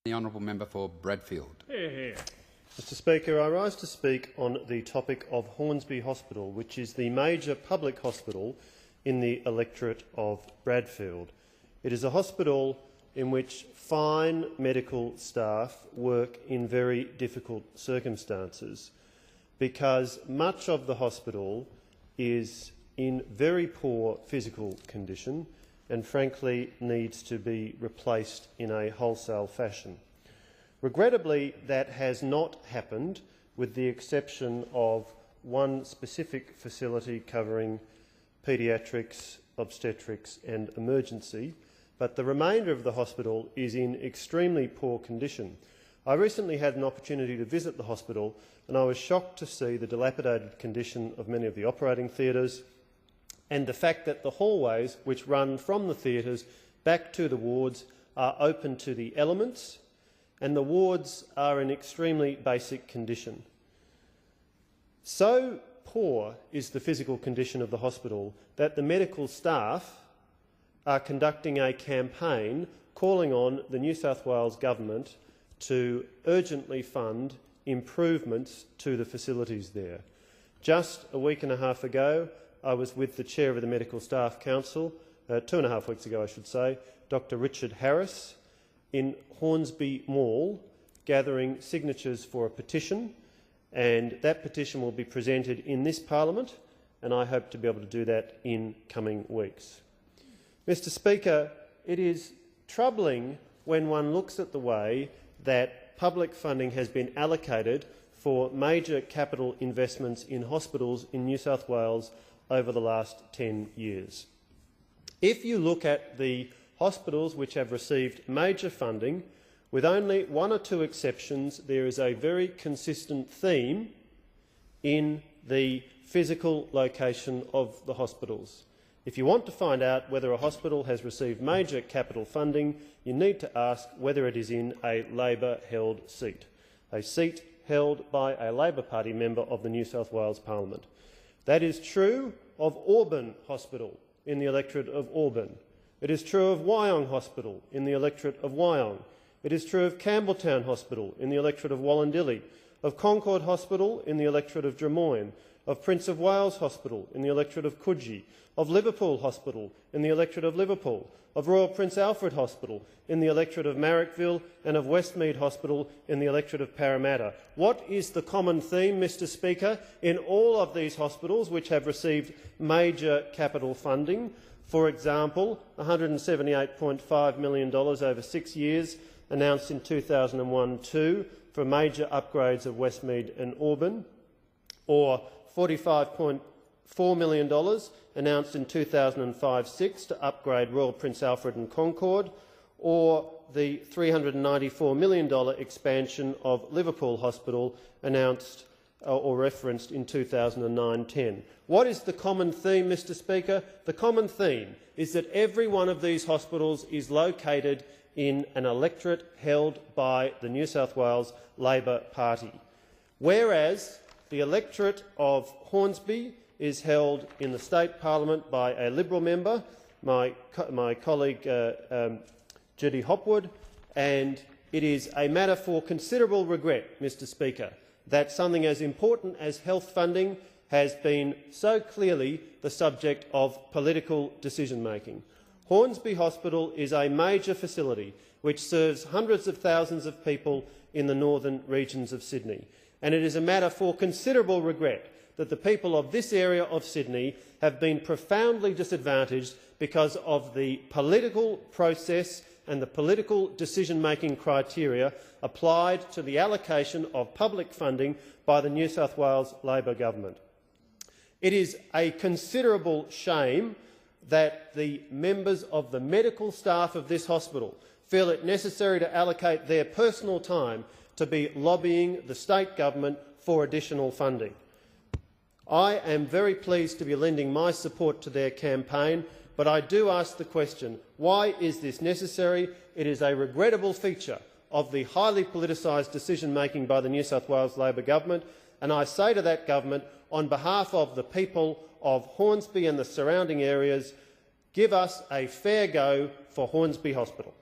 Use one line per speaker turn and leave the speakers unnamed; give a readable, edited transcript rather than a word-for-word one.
The honourable member for Bradfield.
Hear, hear.
Mr Speaker, I rise to speak on the topic of Hornsby Hospital, which is the major public hospital in the electorate of Bradfield. It is a hospital in which fine medical staff work in very difficult circumstances because much of the hospital is in very poor physical condition and frankly needs to be replaced in a wholesale fashion. Regrettably, that has not happened, with the exception of one specific facility covering paediatrics, obstetrics and emergency, but the remainder of the hospital is in extremely poor condition. I recently had an opportunity to visit the hospital and I was shocked to see the dilapidated condition of many of the operating theatres and the fact that the hallways which run from the theatres back to the wards are open to the elements, and the wards are in extremely basic condition. So poor is the physical condition of the hospital that the medical staff are conducting a campaign calling on the New South Wales Government to urgently fund improvements to the facilities there. Just a week and a half ago, I was with the Chair of the Medical Staff Council, 2.5 weeks ago I should say, Dr Richard Harris, in Hornsby Mall, gathering signatures for a petition, and that petition will be presented in this parliament, and I hope to be able to do that in coming weeks. Mr Speaker, it is troubling when one looks at the way that public funding has been allocated for major capital investments in hospitals in New South Wales over the last 10 years. If you look at the hospitals which have received major funding, with only one or two exceptions, there is a very consistent theme in the physical location of the hospitals. If you want to find out whether a hospital has received major capital funding, you need to ask whether it is in a Labor-held seat, a seat held by a Labor Party member of the New South Wales Parliament. That is true of Auburn Hospital in the electorate of Auburn. It is true of Wyong Hospital in the electorate of Wyong. It is true of Campbelltown Hospital in the electorate of Wallandilly, of Concord Hospital in the electorate of Drummoyne, of Prince of Wales Hospital in the electorate of Coogee, of Liverpool Hospital in the electorate of Liverpool, of Royal Prince Alfred Hospital in the electorate of Marrickville, and of Westmead Hospital in the electorate of Parramatta. What is the common theme, Mr Speaker, in all of these hospitals which have received major capital funding? For example, $178.5 million over 6 years announced in 2001-2 for major upgrades of Westmead and Auburn, or $45.4 million announced in 2005-6 to upgrade Royal Prince Alfred and Concord, or the $394 million expansion of Liverpool Hospital announced or referenced in 2009-10. What is the common theme, Mr Speaker? The common theme is that every one of these hospitals is located in an electorate held by the New South Wales Labor Party, whereas the electorate of Hornsby is held in the state parliament by a Liberal member, my colleague Judy Hopwood, and it is a matter for considerable regret, Mr Speaker, that something as important as health funding has been so clearly the subject of political decision-making. Hornsby Hospital is a major facility which serves hundreds of thousands of people in the northern regions of Sydney, and it is a matter for considerable regret that the people of this area of Sydney have been profoundly disadvantaged because of the political process and the political decision-making criteria applied to the allocation of public funding by the New South Wales Labor government. It is a considerable shame that the members of the medical staff of this hospital feel it necessary to allocate their personal time to be lobbying the state government for additional funding. I am very pleased to be lending my support to their campaign, but I do ask the question, why is this necessary? It is a regrettable feature of the highly politicised decision-making by the New South Wales Labor government, and I say to that government, on behalf of the people of Hornsby and the surrounding areas, give us a fair go for Hornsby Hospital.